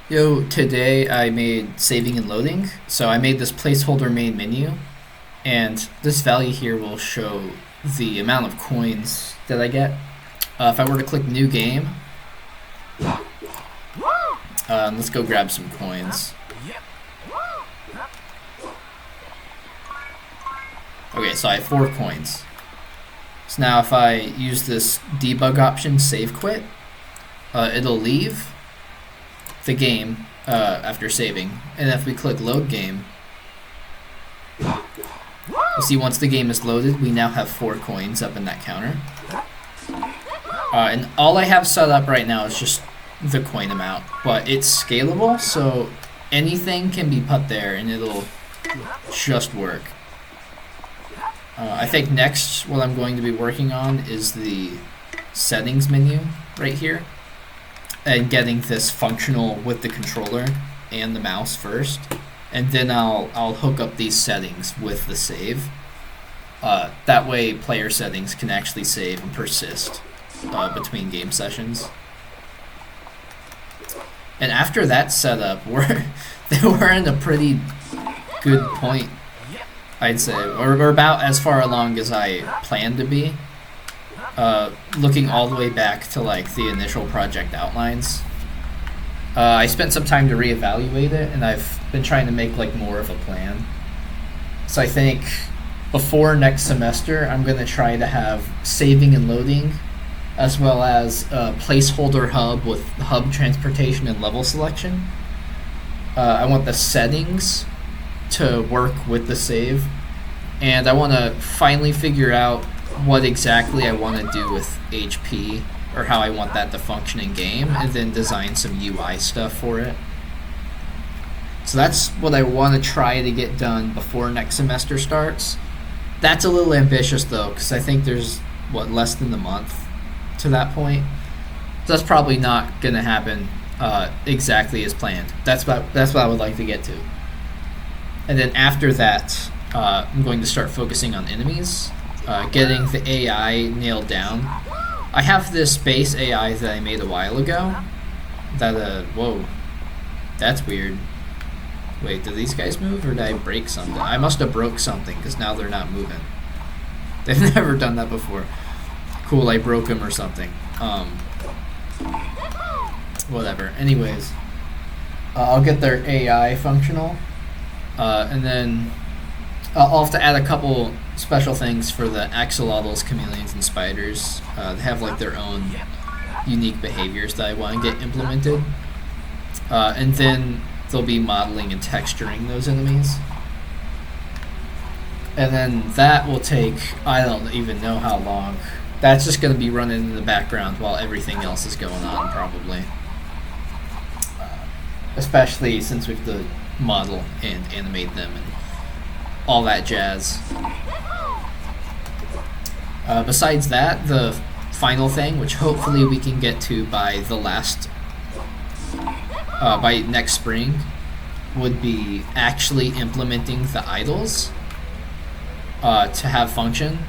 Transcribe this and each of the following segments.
Yo, today I made saving and loading. So I made this placeholder main menu, and this value here will show the amount of coins that I get. If I were to click new game, let's go grab some coins. Okay, so I have 4 coins. So now if I use this debug option, save quit, it'll leave the game after saving. And if we click load game, you see once the game is loaded, we now have 4 coins up in that counter. And all I have set up right now is just the coin amount, but it's scalable, so anything can be put there and it'll just work. I think next what I'm going to be working on is the settings menu right here, and getting this functional with the controller and the mouse first, and then I'll hook up these settings with the save. That way player settings can actually save and persist between game sessions. And after that setup, we're in a pretty good point, I'd say. We're about as far along as I planned to be. Looking all the way back to like the initial project outlines. I spent some time to reevaluate it, and I've been trying to make like more of a plan. So I think before next semester, I'm going to try to have saving and loading, as well as a placeholder hub with hub transportation and level selection. I want the settings to work with the save, and I want to finally figure out what exactly I want to do with HP, or how I want that to function in game, and then design some UI stuff for it. So that's what I want to try to get done before next semester starts. That's a little ambitious though, because I think there's less than a month to that point. So that's probably not going to happen exactly as planned. That's what I would like to get to. And then after that, I'm going to start focusing on enemies, getting the AI nailed down. I have this base AI that I made a while ago. Whoa, that's weird. Wait, did these guys move, or did I break something? I must have broke something, because now they're not moving. They've never done that before. Cool, I broke them or something. Whatever. Anyways, I'll get their AI functional, and then I'll have to add a couple special things for the axolotls, chameleons, and spiders. They have like their own unique behaviors that I want to get implemented, and then they'll be modeling and texturing those enemies. And then that will take, I don't even know how long. That's just going to be running in the background while everything else is going on, probably. Especially since we have to model and animate them and all that jazz. Besides that, the final thing, which hopefully we can get to by by next spring, would be actually implementing the idols to have function,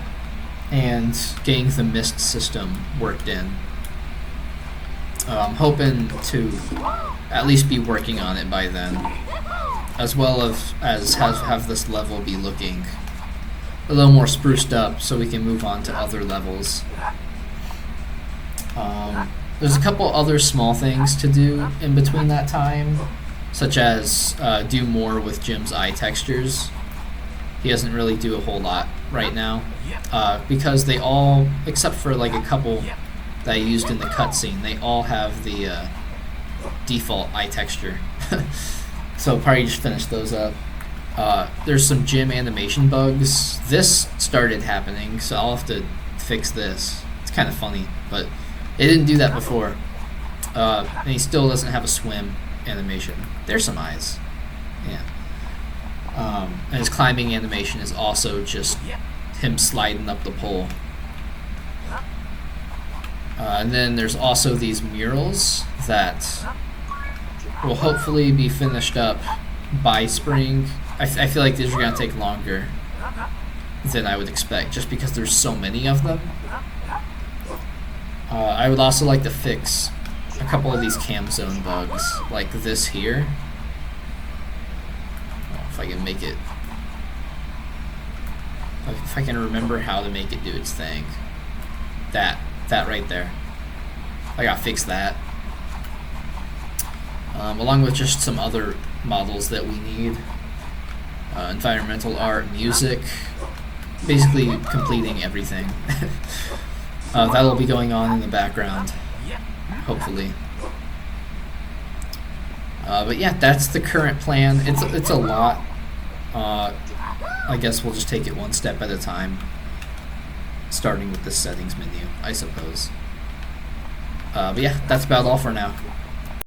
and getting the mist system worked in. I'm hoping to at least be working on it by then, as well as have this level be looking a little more spruced up so we can move on to other levels. There's a couple other small things to do in between that time, such as do more with Jim's eye textures. He doesn't really do a whole lot right now, because they all, except for like a couple that I used in the cutscene, they all have the default eye texture. So I'll probably just finish those up. There's some Jim animation bugs. This started happening, so I'll have to fix this. It's kind of funny, but it didn't do that before. And he still doesn't have a swim animation. There's some eyes. Yeah. And his climbing animation is also just him sliding up the pole. And then there's also these murals that will hopefully be finished up by spring. I feel like these are going to take longer than I would expect, just because there's so many of them. I would also like to fix a a couple of these cam zone bugs, like this here. Oh, if I can make it, if I can remember how to make it do its thing. That right there. I gotta fix that. Along with just some other models that we need. Environmental art, music, basically completing everything. That'll be going on in the background, hopefully. But yeah, that's the current plan. It's a lot. I guess we'll just take it one step at a time, starting with the settings menu, I suppose. But yeah, that's about all for now.